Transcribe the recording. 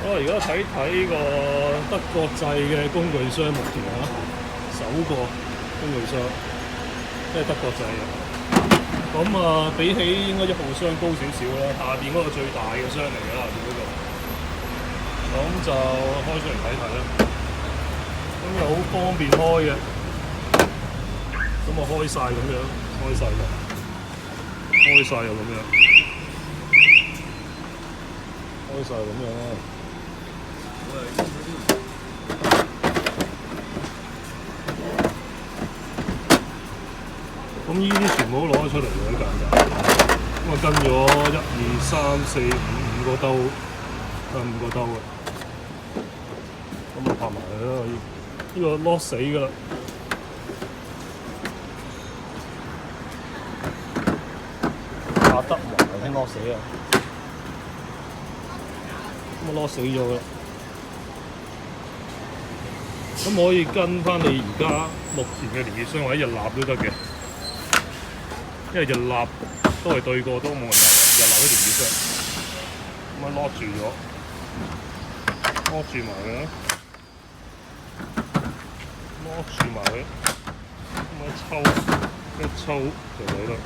我而家睇個德國製嘅工具箱木條啊，首個工具箱，即係德國製嘅。咁啊，比起應該1號箱高少少啦，下邊嗰個最大嘅箱嚟㗎，下邊嗰個。咁就開出嚟睇睇啦。咁又好方便開嘅，咁啊開晒咁樣，開晒又咁樣，開晒咁樣啦。咁呢啲全部都攞咗出嚟嘅，好簡單。咁啊跟咗1、2、3、4、5個兜，5個兜嘅。咁啊拍埋佢啦，呢個lock死㗎啦。拍得埋先lock死啊！咁啊lock死咗㗎啦。咁可以跟翻你而家目前嘅連結箱或者日立都得嘅，因為日立都係對過都冇問題嘅，日立啲連結箱咁啊 lock 住咗，lock 住埋佢啦，lock 住埋佢，咁一抽就到啦。